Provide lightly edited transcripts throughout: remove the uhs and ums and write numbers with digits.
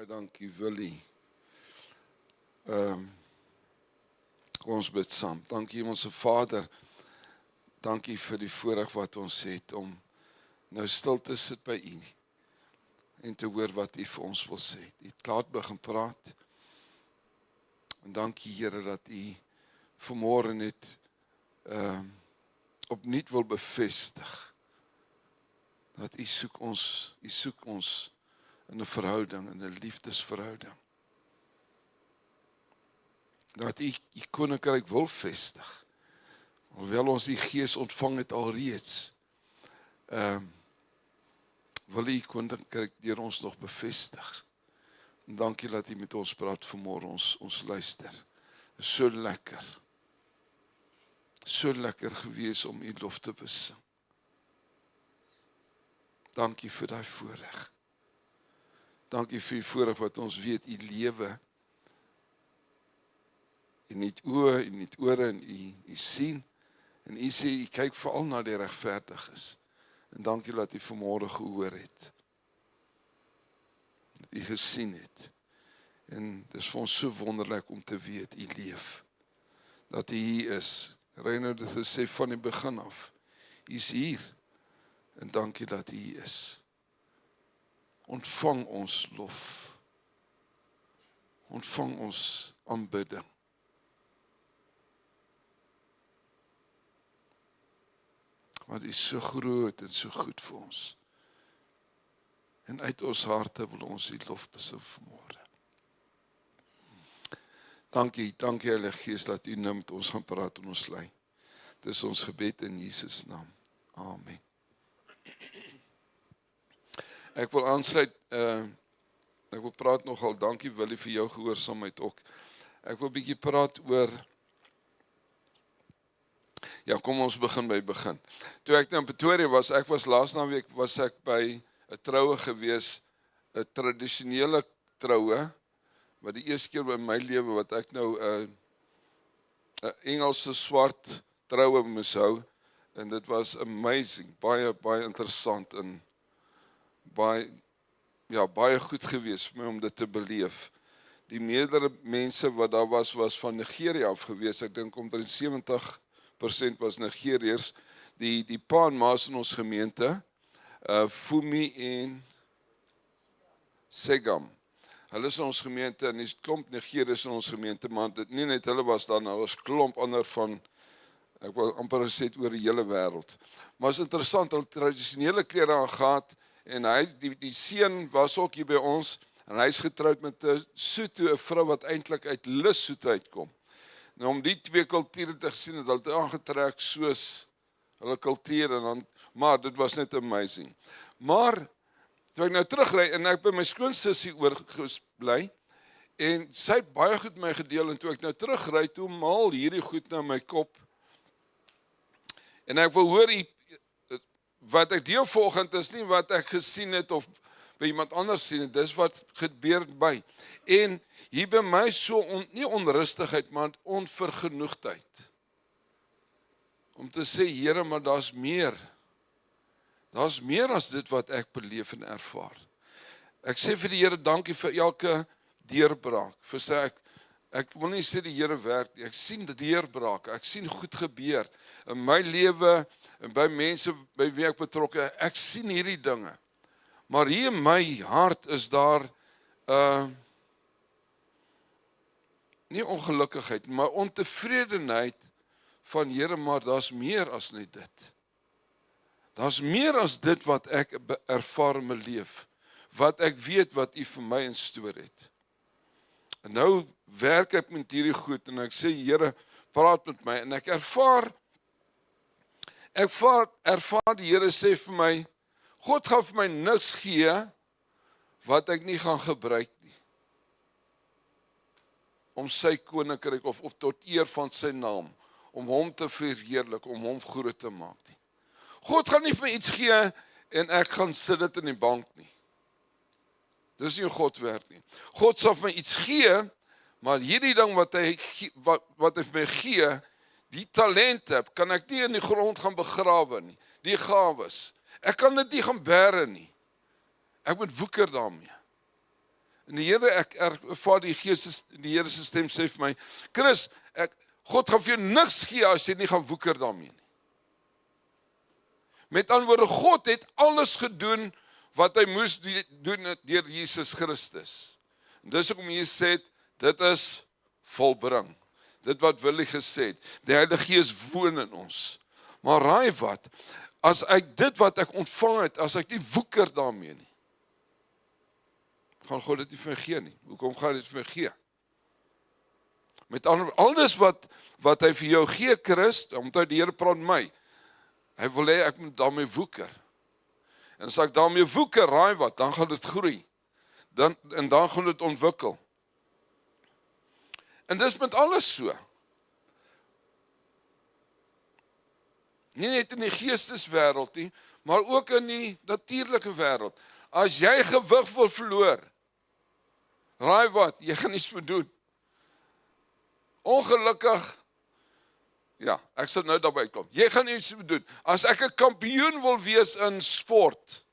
Baie dankie Willie. Kom ons bid saam. Dankie Hemelse Vader. Dankie vir die voorreg wat ons het om nou stil te sit by U en te hoor wat U vir ons wil sê. U het klaar begin praat. En dankie Here dat U vanmôre net opnuut wil bevestig dat U soek ons in 'n verhouding, in 'n liefdesverhouding. Dat U koninkryk wil vestig. Hoewel ons die Gees ontvang het alreeds, wil U koninkryk deur ons nog bevestig. En dankie dat U met ons praat vanmôre, ons luister. Is so lekker gewees om U lof te besing. Dankie vir daai voorreg. Dankie vir die voorreg wat ons weet U lewe. U het oë, U het ore en U sien. En U sê U kyk veral na die regverdiges. En dankie dat U vanmôre gehoor het. Dat U gesien het. En dit is vir ons so wonderlik om te weet U leef. Dat U hier is. Reinhard het gesê van die begin af. U is hier. En dankie dat U hier is. Ontvang ons lof. Ontvang ons aanbidding. Want U is so groot en so goed vir ons. En uit ons harte wil ons U lof besing vanmôre. Dankie Heilige Gees dat U nou met ons gaan praat en ons lei. Dis ons gebed in Jesus naam. Amen. Ek wil aansluit, ek wil praat nogal, dankie Willie vir jou gehoorsaamheid ook. Ek wil 'n bietjie praat oor, ja, kom ons begin by begin. Toe ek nou in Pretoria was, laas naweek was ek by 'n troue gewees, 'n tradisionele troue, wat die eerste keer in my lewe wat ek nou 'n Engelse swart troue moes hou, en dit was amazing, baie interessant en baie goed gewees vir my om dit te beleef. Die meerdere mense wat daar was van Nigeria af gewees, ek dink omtrent 70% was Nigeriërs, die pa en ma's in ons gemeente, Fumi en Segam. Hulle is in ons gemeente, en die klomp Nigeriërs in ons gemeente, maar dit nie net hulle was daar, nou was klomp ander van, ek wil amper gesê oor die hele wêreld. Maar is interessant, hulle tradisionele klere aangetree, en die seun was ook hier by ons, en hy is getroud met 'n Sotho, 'n vrou wat eintlik uit Lesotho uitkom. Nou om die twee kulture te sien, het hulle aangetrek soos hulle kultuur, maar dit was net amazing. Maar toe ek nou terugry, en ek by my skoonsussie oorbly, en sy het baie goed my gedeel, en toe ek nou terugry, toe maal hierdie goed na my kop. En ek wil hoor, wat ek deel vanoggend is nie wat ek gesien het of by iemand anders sien het, dis wat gebeur by. En hier by my nie onrustigheid, maar onvergenoegdheid. Om te sê, Here, maar daar's meer. Daar's meer as dit wat ek beleef en ervaar. Ek sê vir die Here, dankie vir elke deurbraak. Ek wil nie sê die Here werk nie, ek sien die deurbrake, ek sien goed gebeur in my lewe, en by mense by wie ek betrokke, ek sien hierdie dinge. Maar hier in my hart is daar nie ongelukkigheid, maar ontevredenheid van Here, maar daar's meer as net dit. Daar's meer as dit wat ek ervaar in my lewe, wat ek weet wat U vir my instoor het. En nou werk ek met hierdie goed, en ek sê, Here, praat met my, en ek ervaar die Here sê vir my, God gaan vir my niks gee, wat ek nie gaan gebruik nie. Om sy koninkryk, of tot eer van sy naam, om hom te verheerlik, om hom groot te maak nie. God gaan nie vir my iets gee, en ek gaan sit dit in die bank nie. Dis nie hoe God werk nie. God sal vir my iets gee, maar hierdie ding wat hy vir my gee, die talente, kan ek nie in die grond gaan begrawe nie. Die gawes. Ek kan dit nie gaan bære nie. Ek moet woeker daarmee. En die Here, ek ervaar die Here se stem sê vir my, Chris, God gaan vir jou niks gee as jy nie gaan woeker daarmee nie. Met ander woorde, God het alles gedoen wat hy moes doen deur Jesus Christus. En dis hoekom Jesus sê, dit is volbring. Dit wat Willie gesê het, die Heilige Gees woon in ons. Maar raai wat, as ek dit wat ek ontvang het, as ek nie woeker daarmee nie, gaan God dit nie vir my gee nie. Hoekom gaan hy dit vir my gee? Met alles wat hy vir jou gee, Christ, omdat die Here praat met my, hy wil hê ek moet daarmee woeker. En as ek daarmee woeker, raai wat, dan gaan dit groei. Dan gaan dit ontwikkel. En dis met alles so. Nie net in die geesteswêreld nie, maar ook in die natuurlike wêreld. As jy gewig wil verloor, raai wat, jy gaan iets moet doen. Ongelukkig, ja, ek sal nou daarby kom. Jy gaan iets moet doen. As ek 'n kampioen wil wees in sport,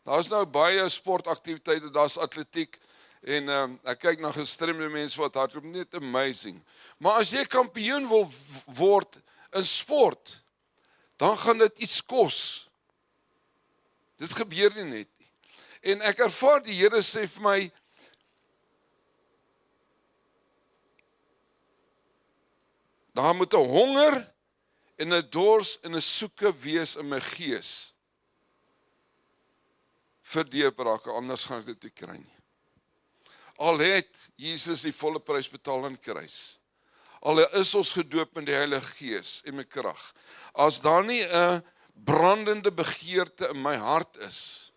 daar's nou baie sportaktiwiteite, daar's atletiek, en ek kyk na gestremde mense wat hardloop, net amazing. Maar as jy kampioen wil word in sport, dan gaan dit iets kos. Dit gebeur nie net nie. En ek ervaar die Here sê vir my, daar moet 'n honger en 'n dors en 'n soeke wees in my gees vir deurbrake, anders gaan ek dit nie kry nie. Al het Jesus die volle prys betaal aan die kruis, al is ons gedoop in die Heilige Gees en met krag, as daar nie 'n brandende begeerte in my hart is,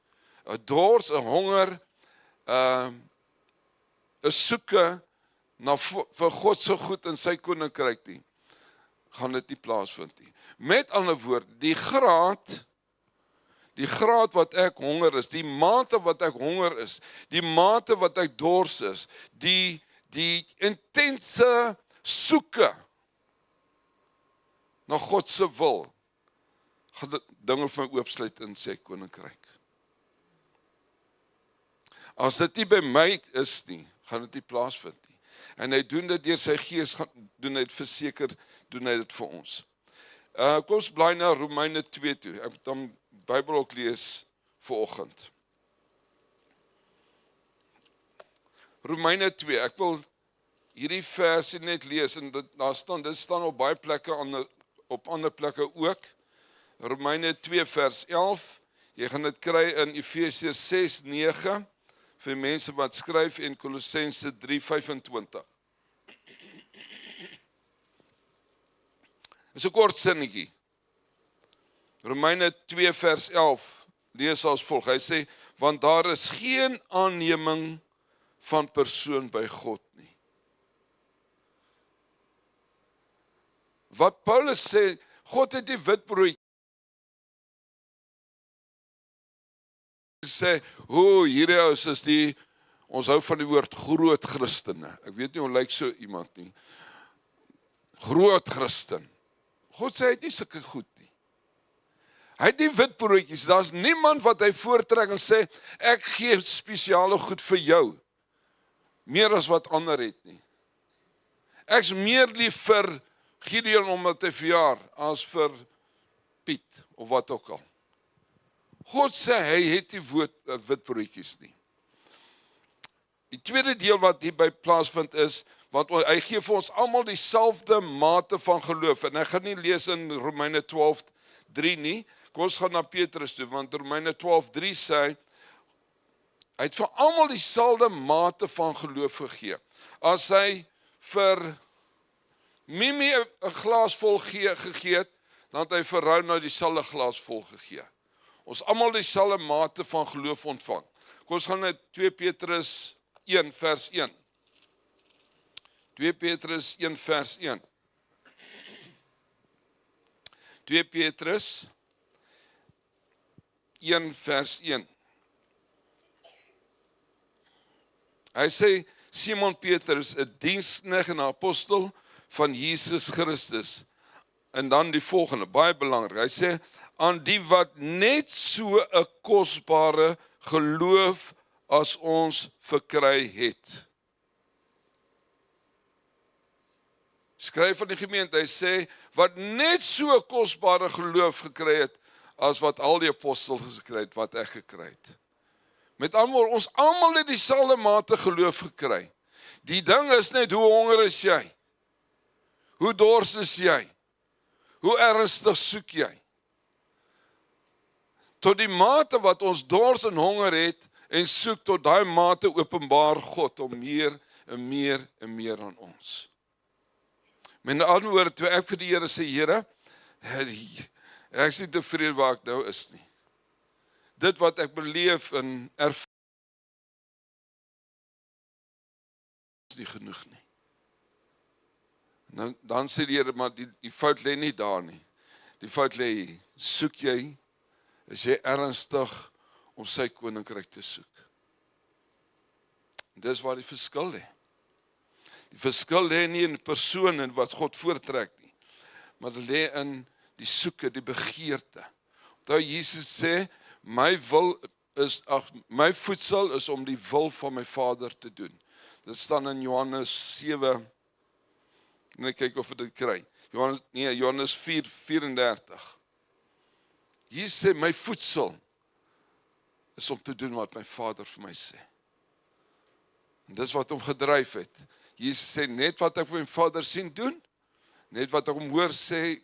'n dors, 'n honger, 'n soeke vir God se goed in sy koninkryk nie, gaan dit nie plaasvind nie. Met ander woorde, die graad wat ek honger is, die mate wat ek honger is, die mate wat ek dors is, die intense soeke na God se wil, gaan dit dinge vir my oopsluit in sy koninkryk. As dit nie by my is nie, gaan dit nie plaasvind nie. En hy doen dit deur sy Gees, doen hy dit verseker, doen hy dit vir ons. Kom ons blaai na Romeine 2 toe. Ek moet dan Bybel ook lees vanoggend. Romeine 2, ek wil hierdie versie net lees, en dit staan op baie plekke, op ander plekke ook. Romeine 2 vers 11, jy gaan dit kry in Efesiërs 6, 9, vir mense wat skryf, en Kolossense 3, 25. Dis 'n kort sinnetjie. Romeine 2 vers 11, lees as volg, hy sê, want daar is geen aanneming van persoon by God nie. Wat Paulus sê, God het die witbroodjie. Hy sê, hierdie ouens is ons hou van die woord groot Christene. Ek weet nie hoe lyk so iemand nie. Groot Christen. God sê, hy het nie sulke goed nie. Hy het nie witbroodjies, daar's niemand wat hy voortrek en sê, ek gee spesiale goed vir jou, meer as wat ander het nie. Ek's meer lief vir Gideon omdat hy verjaar, as vir Piet, of wat ook al. God sê, hy het nie witbroodjies nie. Die tweede deel wat hierby plaasvind is, want hy gee vir ons almal dieselfde mate van geloof, en ek gaan nie lees in Romeine 12, 3 nie, kom ons gaan na Petrus toe, want Romeine 12, 3 sê, hy het vir almal dieselfde mate van geloof gegee. As hy vir Mimi 'n glas vol gegee het, dan het hy vir Rona dieselfde glas vol gegee. Ons almal dieselfde mate van geloof ontvang. Kom ons gaan na 2 Petrus 1 vers 1. 2 Petrus 1 vers 1. 2 Petrus 1 vers 1. Hy sê, Simon Petrus, 'n diensknegt en 'n apostel van Jesus Christus. En dan die volgende, baie belangrik. Hy sê, aan die wat net so 'n kosbare geloof as ons verkry het. Skryf van die gemeente, hy sê, wat net so kosbare geloof gekry het, as wat al die apostels gekry het, wat ek gekry het. Met ander woorde, ons almal het dieselfde mate geloof gekry. Die ding is net, hoe honger is jy? Hoe dors is jy? Hoe ernstig soek jy? Tot die mate wat ons dors en honger het, en soek tot daai mate openbaar God om meer en meer en meer aan ons. Met ander woorde, toe ek vir die Here sê, Here, ek is nie tevrede waar ek nou is nie. Dit wat ek beleef en ervaar is nie genoeg nie. Dan sê die Here, maar die fout lê nie daar nie. Die fout lê hier. Soek jy, is jy ernstig om sy koninkryk te soek. En dis waar die verskil lê. Die verskil lê nie in die persoon en wat God voortrek nie, maar dit lê in die soeke, die begeerte. Onthou Jesus sê, my voedsel is om die wil van my Vader te doen. Dit staan in Johannes 7, net kyk of ek dit kry. Johannes 4:34. Jesus sê, my voedsel is om te doen wat my Vader vir my sê. En dis wat hom gedryf het. Jesus sê, net wat ek vir my Vader sien doen, net wat ek hom hoor sê,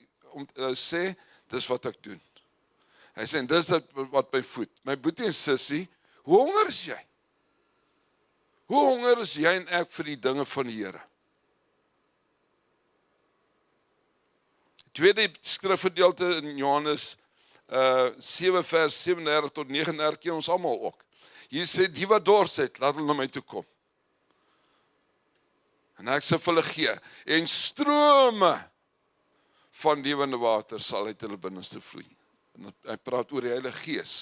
dis wat ek doen. Hy sê, dis wat my voed. My boetie en sussie, hoe honger is jy? Hoe honger is jy en ek vir die dinge van die Here? Tweede skrifgedeelte in Johannes 7 vers 37 tot 39, ken ons almal ook. Jesus sê, die wat dors het, laat hulle na my toe kom. En ek sê vir hulle gee, en strome van lewende water sal uit hulle binneste vloei. En hy praat oor die Heilige Gees.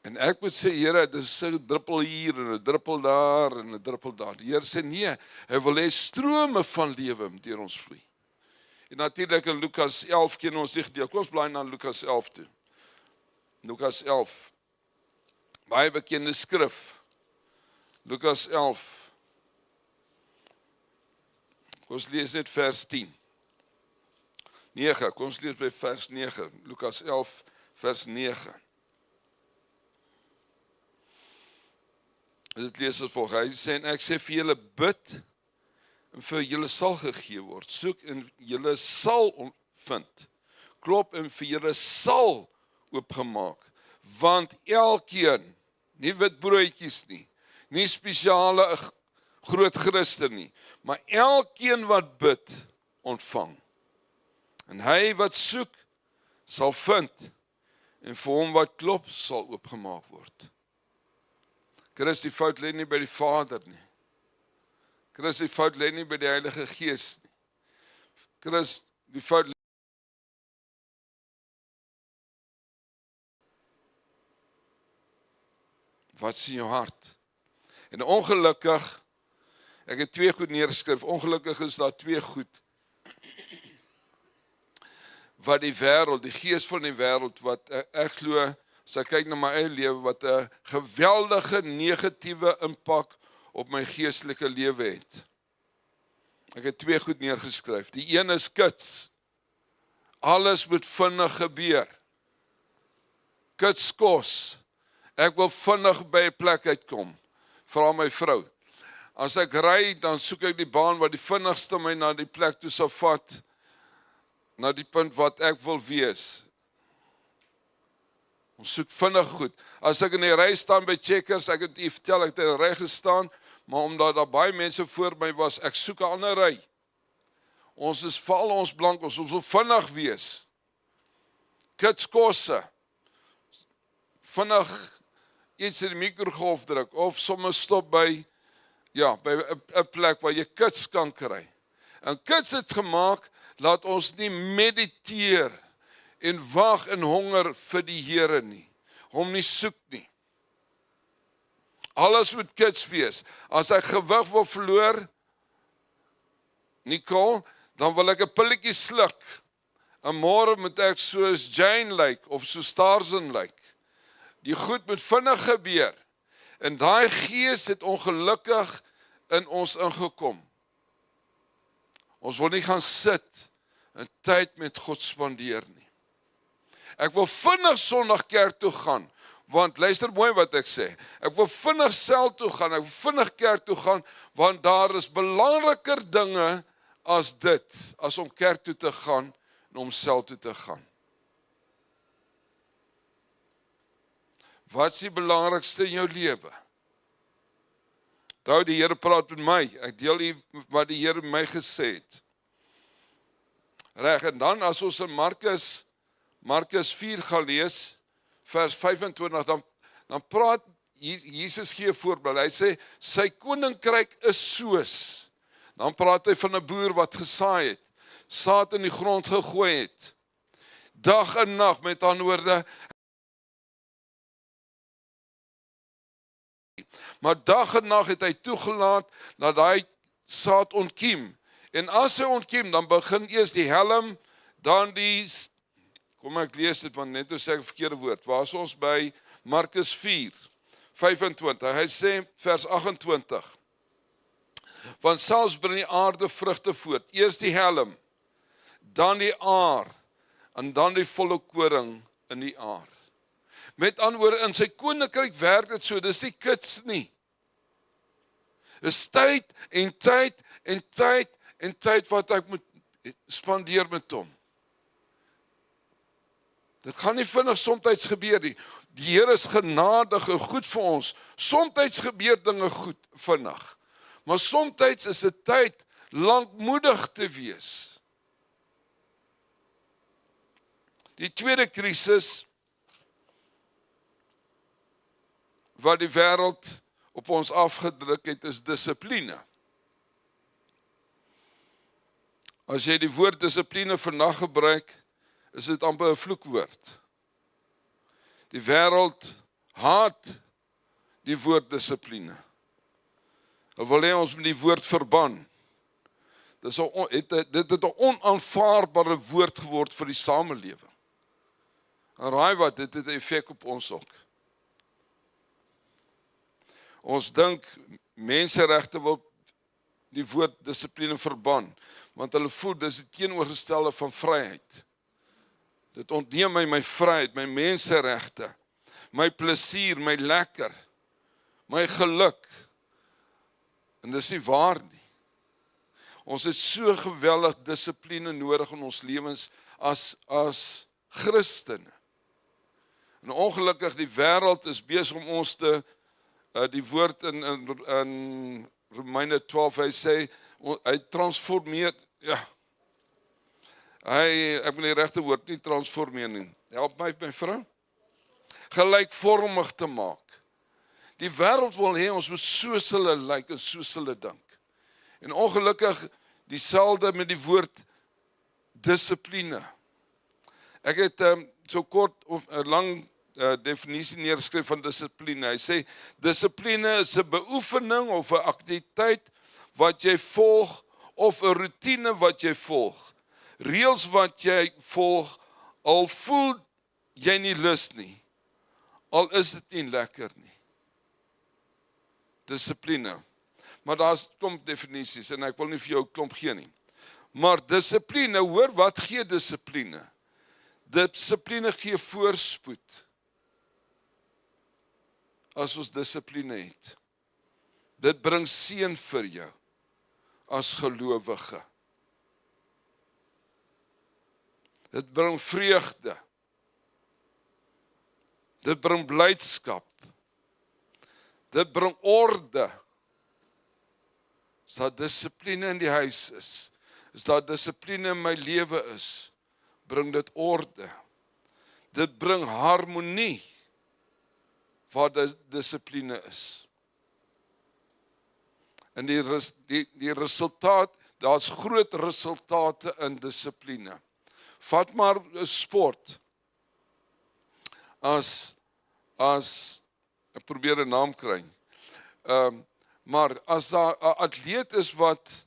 En ek moet sê, Here, dit is 'n druppel hier, en 'n druppel daar, en 'n druppel daar. Die Here sê, nee, hy wil hê strome van lewe deur ons vloei. En natuurlik in Lukas 11 ken ons die gedeelte. Kom ons blaai na Lukas 11 toe. Lukas 11. Baie bekende skrif. Lukas 11. Ons lees net vers 10. 9, kom ons lees by vers 9. Lukas 11 vers 9. Dit lees as volg. Hy sê, en ek sê vir julle, bid en vir julle sal gegee word. Soek en julle sal vind. Klop en vir julle sal oopgemaak. Want elkeen, nie wit broodjies nie, nie spesiale groot Christen nie, maar elkeen wat bid, ontvang. En hy wat soek, sal vind, en vir hom wat klop, sal oopgemaak word. Christus, die fout lê nie by die Vader nie. Christus, die fout lê nie by die Heilige Gees nie. Christus, die fout lê wat is in jou hart? En ongelukkig, ek het 2 goed neergeskryf, ongelukkig is daar 2 goed wat die wêreld, die gees van die wêreld, wat ek glo, as ek kyk na my eie lewe, wat 'n geweldige negatiewe impak op my geestelike lewe het. Ek het 2 goed neergeskryf. Die een is kits. Alles moet vinnig gebeur. Kits kos. Ek wil vinnig by 'n plek uitkom. Vra my vrou. As ek ry, dan soek ek die baan wat die vinnigste my na die plek toe sal vat, na die punt wat ek wil wees. Ons soek vinnig goed. As ek in die ry staan by Checkers, ek het u vertel, ek het in die ry gestaan, maar omdat daar baie mense voor my was, ek soek 'n ander ry. Ons is val ons blank, ons wil vinnig wees. Kits kosse. Vinnig iets in die mikrogolf druk, of sommer stop by 'n plek waar jy kits kan kry. En kits het gemaak, laat ons nie mediteer en wag en honger vir die Here nie, hom nie soek nie. Alles moet kits wees. As ek gewig wil verloor, Nicole, dan wil ek 'n pilletjie sluk. En môre moet ek soos Jane lyk, of soos Tarzan lyk. Die goed moet vinnig gebeur. En daai gees het ongelukkig in ons ingekom. Ons wil nie gaan sit en tyd met God spandeer nie. Ek wil vinnig Sondag kerk toe gaan, want luister mooi wat ek sê. Ek wil vinnig sel toe gaan, ek wil vinnig kerk toe gaan, want daar is belangriker dinge as dit, as om kerk toe te gaan en om sel toe te gaan. Wat is die belangrikste in jou lewe? Onthou, die Here praat met my, ek deel hier wat die Here my gesê het. Reg, en dan as ons in Markus 4 gaan lees, vers 25, dan praat Jesus gee 'n voorbeeld. Hy sê, sy koninkryk is soos. Dan praat hy van 'n boer wat gesaai het, saad in die grond gegooi het, dag en nag, met ander woorde, maar dag en nag het hy toegelaat dat hy saad ontkiem. En as hy ontkiem, dan begin eers die helm, dan kom ek lees dit, want net toe sê ek 'n verkeerde woord. Waar is ons by Markus 4, 25? Hy sê, vers 28. Want selfs bring die aarde vrugte voort. Eers die helm, dan die aar, en dan die volle koring in die aar. Met ander woorde, in sy koninkryk werk dit so, dis nie kits nie. Dis tyd en tyd en tyd en tyd wat ek moet spandeer met hom. Dit gaan nie vinnig somtyds gebeur nie. Die Here is genadig en goed vir ons. Somtyds gebeur dinge goed vinnig. Maar somtyds is dit tyd lankmoedig te wees. Die tweede krisis wat die wêreld op ons afgedruk het, is dissipline. As jy die woord dissipline vandag gebruik, is dit amper 'n vloekwoord. Die wêreld haat die woord dissipline. Hulle wil hê ons moet die woord verban. Dit het 'n onaanvaarbare woord geword vir die samelewing. En raai wat, dit het 'n effek op ons ook. Ons dink menseregte wil die woord dissipline verban, want hulle voel dis die teenoorgestelde van vryheid. Dit ontneem my vryheid, my menseregte, my plesier, my lekker, my geluk. En dis nie waar nie. Ons het so geweldig dissipline nodig in ons lewens as Christene. En ongelukkig die wêreld is besig om ons te die woord in Romeine 12, hy sê, hy transformeer, ja, ek wil die regte woord nie transformeer nie, help my vrou, gelykvormig te maak. Die wêreld wil hê, ons moet soos hulle lyk en soos hulle dink. En ongelukkig, dieselfde met die woord dissipline. Ek het so kort of 'n lang definisie neergeskryf van dissipline. Hy sê, dissipline is 'n beoefening of 'n aktiwiteit wat jy volg, of 'n roetine wat jy volg. Reëls wat jy volg, al voel jy nie lus nie, al is dit nie lekker nie. Dissipline. Maar daar's klomp definisies, en ek wil nie vir jou klomp gee nie. Maar dissipline, hoor wat gee dissipline? Dissipline gee voorspoed. As ons dissipline het. Dit bring seën vir jou, as gelowige. Dit bring vreugde. Dit bring blydskap. Dit bring orde. As daar dissipline in die huis is, as daar dissipline in my lewe is, bring dit orde. Dit bring harmonie, waar dissipline is. En die resultaat, daar's groot resultate in dissipline. Vat maar 'n sport. As ek probeer 'n naam kry. Maar as daar 'n atleet is wat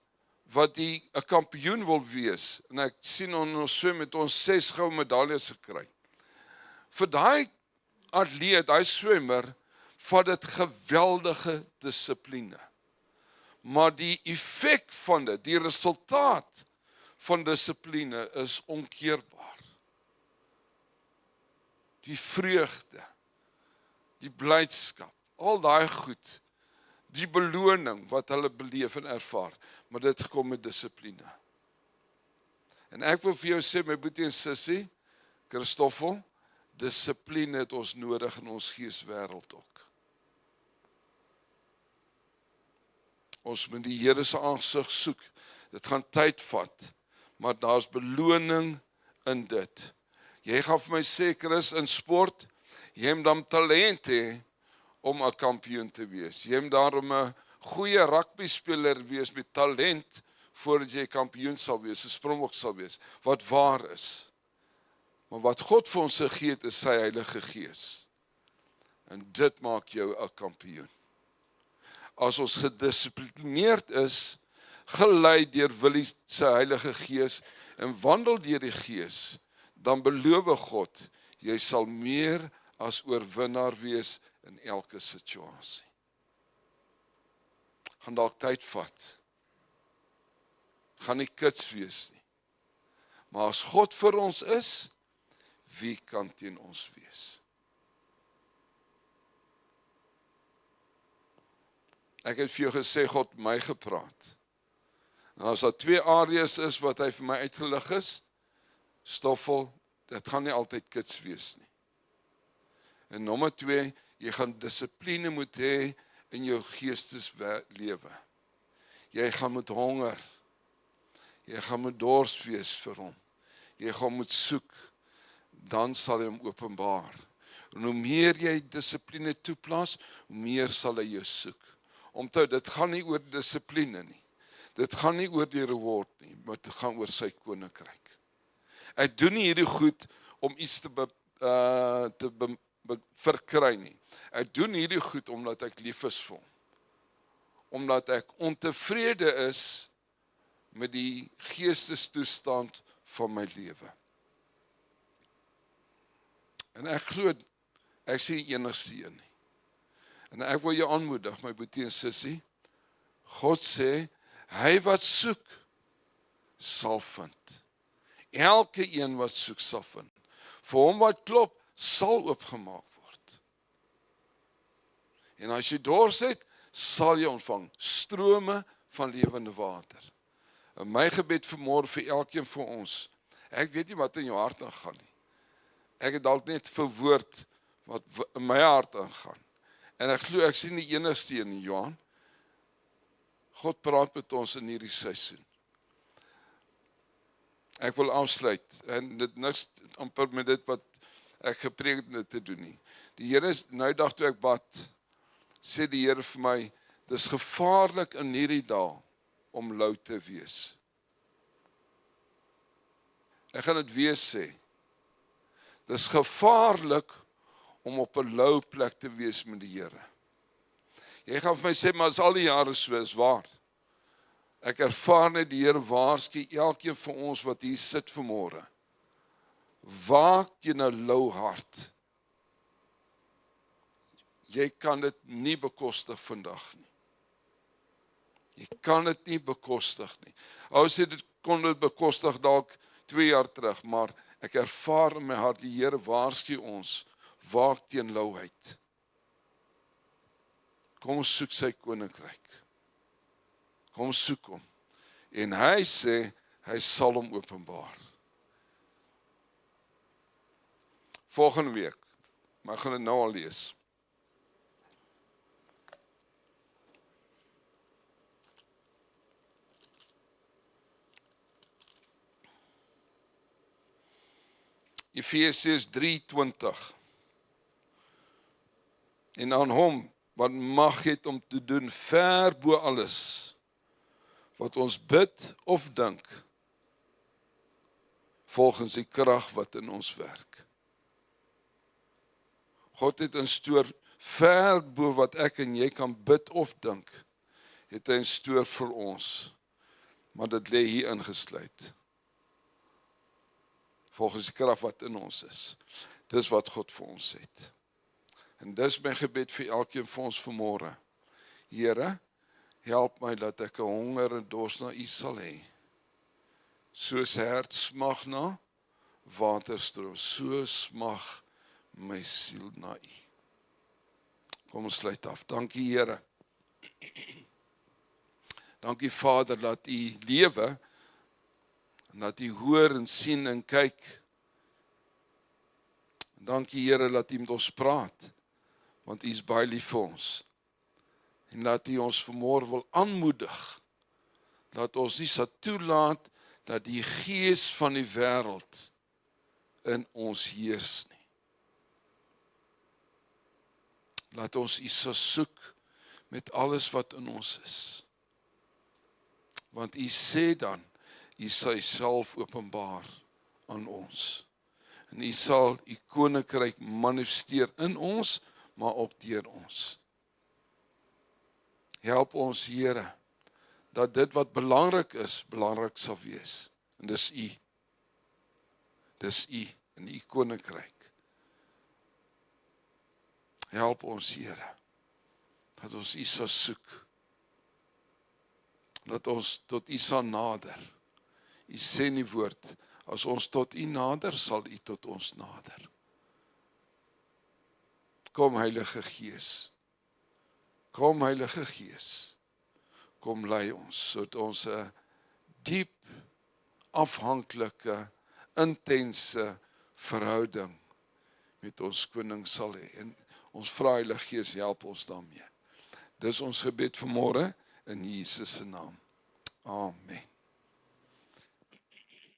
'n kampioen wil wees, en ek sien ons swem met ons 6 goue medaljes gekry. Vir daai atleet, hy swemmer, vat dit geweldige dissipline. Maar die effek van dit, die resultaat van dissipline is onkeerbaar. Die vreugde, die blydskap, al daai goed, die beloning wat hulle beleef en ervaar, maar dit kom met dissipline. En ek wil vir jou sê, my boetie en sussie, Christoffel, dissipline het ons nodig in ons geeswêreld ook. Ons moet die Here se aangesig soek. Dit gaan tyd vat, maar daar's beloning in dit. Jy gaan vir my sê, Chris, in sport, jy moet dan talent hê om 'n kampioen te wees. Jy moet daarom 'n goeie rugbyspeler wees met talent voordat jy kampioen sal wees, 'n Springbok sal wees, wat waar is. Maar wat God vir ons gegee het, is sy Heilige Gees. En dit maak jou 'n kampioen. As ons gedissiplineerd is, gelei deur Willie se Heilige Gees en wandel deur die Gees, dan beloof God, jy sal meer as oorwinnaar wees in elke situasie. Gaan dalk tyd vat. Gaan nie kits wees nie. Maar as God vir ons is, wie kan teen ons wees? Ek het vir jou gesê, God het my gepraat. En as daar 2 areas is wat hy vir my uitgelig is, Stoffel, dit gaan nie altyd kits wees nie. En nommer 2, jy gaan dissipline moet hê in jou geesteslewe. Jy gaan moet honger. Jy gaan moet dors wees vir hom. Jy gaan moet soek. Dan sal hy hom openbaar. En hoe meer jy dissipline toepas, hoe meer sal hy jou soek. Onthou, dit gaan nie oor dissipline nie. Dit gaan nie oor die reward nie, maar dit gaan oor sy koninkryk. Ek doen nie hierdie goed om iets te verkry nie. Ek doen hierdie goed omdat ek lief is vir hom. Omdat ek ontevrede is met die geestestoestand van my lewe. En ek glo, ek sê die enigste een nie. En ek wil jou aanmoedig, my boetie en sussie, God sê, hy wat soek, sal vind. Elke een wat soek, sal vind. Vir hom wat klop, sal oopgemaak word. En as jy dors het, sal jy ontvang strome van lewende water. En my gebed vanmôre vir elkeen van ons, ek weet nie wat in jou hart aangaan nie. Ek het dalk net verwoord wat in my hart aangaan. En ek glo ek sien die enigste een, Johan. God praat met ons in hierdie seisoen. Ek wil afsluit en dit niks amper met dit wat ek gepreek het te doen nie. Die Here is nou dag toe ek bad, sê die Here vir my, dis gevaarlik in hierdie dae om lou te wees. Ek gaan dit weer sê. Dis gevaarlik om op 'n lou plek te wees met die Here. Jy gaan vir my sê, maar as al die jare so is, waar? Ek ervaar net die Here waarsku elkeen van ons wat hier sit vanmôre. Waak teen 'n lou hart. Jy kan dit nie bekostig vandag nie. Jy kan dit nie bekostig nie. Ou sê dit kon dit bekostig dalk 2 jaar terug, maar ek ervaar in my hart die Here waarsku ons, waak teen louheid. Kom ons soek sy koninkryk. Kom ons soek hom. En hy sê, hy sal hom openbaar. Volgende week, maar ek gaan dit nou al lees. Efesiërs 3:20. En aan hom wat mag het om te doen ver bo alles wat ons bid of dink, volgens die krag wat in ons werk. God het in stoor ver bo wat ek en jy kan bid of dink, het hy in stoor vir ons, maar dit lê hier ingesluit. Volgens die krag wat in ons is. Dis wat God vir ons het. En dis my gebed vir elkeen van ons vanmôre. Here, help my dat ek 'n honger en dors na U sal hê. Soos hert smag na waterstroom, so smag my siel na U. Kom ons sluit af. Dankie Here. Dankie Vader dat U lewe en dat U hoor en sien en kyk. Dankie Here dat U met ons praat, want U is baie lief vir ons. En dat U ons vanmôre wil aanmoedig, dat ons nie sal toelaat dat die gees van die wêreld in ons heers nie. Laat ons U sal soek met alles wat in ons is. Want U sê dan, U sal Uself openbaar aan ons. En U sal U koninkryk manifesteer in ons, maar ook deur ons. Help ons Here, dat dit wat belangrik is, belangrik sal wees. En dis U. Dis U in U koninkryk. Help ons Here, dat ons U sal soek. Dat ons tot U sal nader. U sê in die woord, as ons tot U nader, sal U tot ons nader. Kom Heilige Gees. Kom Heilige Gees. Kom lei ons, sodat ons 'n diep, afhanklike, intense verhouding met ons koning sal hê. En ons vra Heilige Gees, help ons daarmee. Dis ons gebed vanmôre in Jesus se naam. Amen.